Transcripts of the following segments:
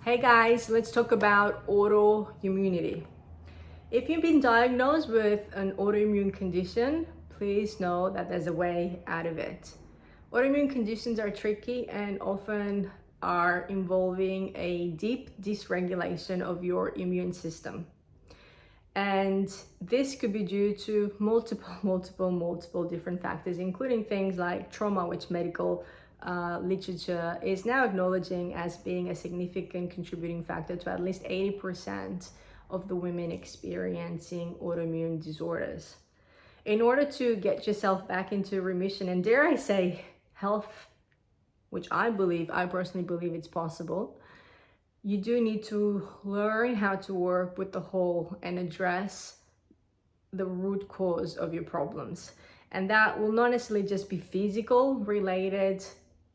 Hey guys, let's talk about autoimmunity. If you've been diagnosed with an autoimmune condition, please know that there's a way out of it. Autoimmune conditions are tricky and often are involving a deep dysregulation of your immune system. And this could be due to multiple different factors, including things like trauma, which medical literature is now acknowledging as being a significant contributing factor to at least 80% of the women experiencing autoimmune disorders. In order to get yourself back into remission and, dare I say, health, which I personally believe it's possible, you do need to learn how to work with the whole and address the root cause of your problems. And that will not necessarily just be physical related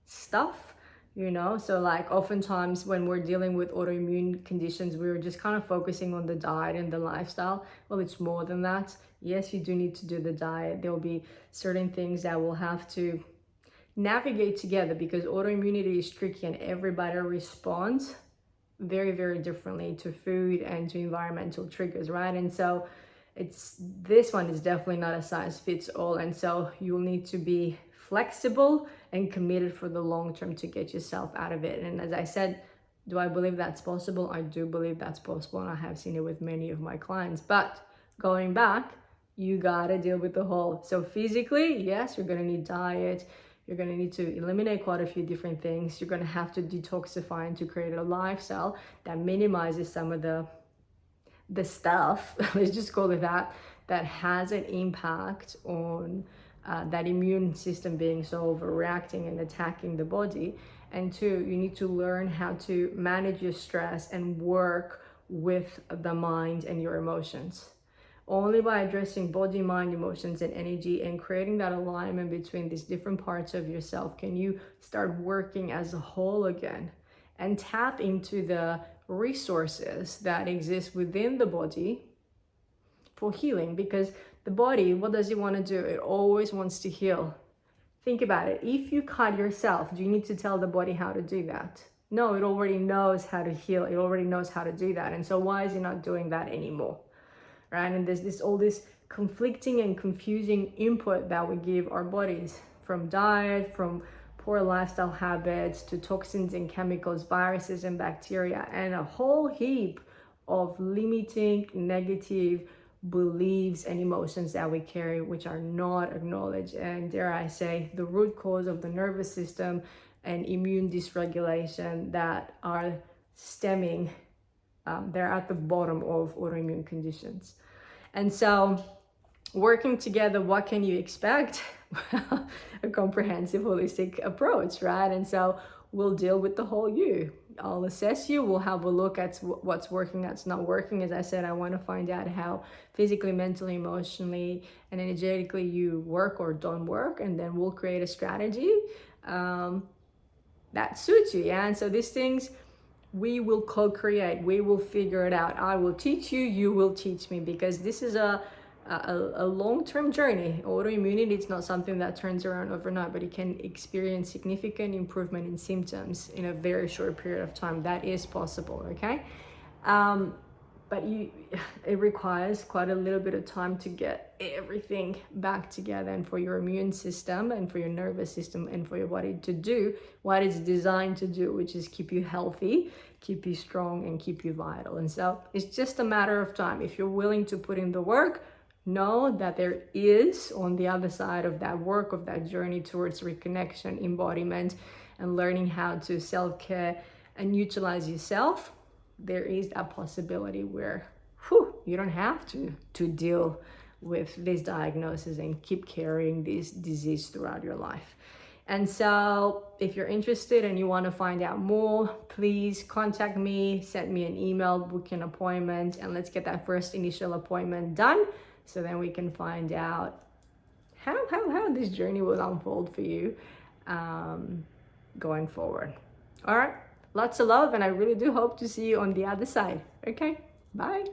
stuff, so like oftentimes when we're dealing with autoimmune conditions, we're just kind of focusing on the diet and the lifestyle. Well, it's more than that. Yes, you do need to do the diet. There'll be certain things that will have to navigate together because autoimmunity is tricky and everybody responds very differently to food and to environmental triggers, right? And so this one is definitely not a size fits all, and so you'll need to be flexible and committed for the long term to get yourself out of it. And as I said, do I believe that's possible? I do believe that's possible, and I have seen it with many of my clients. But going back, you gotta deal with the whole. So physically, yes, you're gonna need diet. You're going to need to eliminate quite a few different things. You're going to have to detoxify and to create a lifestyle that minimizes some of the stuff, let's just call it that has an impact on that immune system being so overreacting and attacking the body. And two, you need to learn how to manage your stress and work with the mind and your emotions. Only by addressing body, mind, emotions, and energy and creating that alignment between these different parts of yourself can you start working as a whole again and tap into the resources that exist within the body for healing. Because the body, what does it want to do? It always wants to heal. Think about it. If you cut yourself, do you need to tell the body how to do that? No, it already knows how to heal. It already knows how to do that. And so why is it not doing that anymore? Right? And there's all this conflicting and confusing input that we give our bodies, from diet, from poor lifestyle habits, to toxins and chemicals, viruses and bacteria, and a whole heap of limiting negative beliefs and emotions that we carry, which are not acknowledged. And dare I say, the root cause of the nervous system and immune dysregulation that are stemming, they're at the bottom of autoimmune conditions. And so working together, what can you expect? A comprehensive, holistic approach, right? And so we'll deal with the whole you. I'll assess you. We'll have a look at what's working, that's not working. As I said, I want to find out how physically, mentally, emotionally, and energetically you work or don't work. And then we'll create a strategy that suits you. Yeah. And so these things, we will co-create, we will figure it out. I will teach you, you will teach me, because this is a long-term journey. Autoimmunity, it's not something that turns around overnight, but it can experience significant improvement in symptoms in a very short period of time. That is possible, okay? But it requires quite a little bit of time to get everything back together, and for your immune system and for your nervous system and for your body to do what it's designed to do, which is keep you healthy, keep you strong, and keep you vital. And so it's just a matter of time. If you're willing to put in the work, know that there is, on the other side of that work, of that journey towards reconnection, embodiment, and learning how to self-care and utilize yourself, there is a possibility where you don't have to deal with this diagnosis and keep carrying this disease throughout your life. And so if you're interested and you want to find out more, please contact me, send me an email, book an appointment, and let's get that first initial appointment done, so then we can find out how this journey will unfold for you going forward. All right. Lots of love, and I really do hope to see you on the other side. Okay, bye.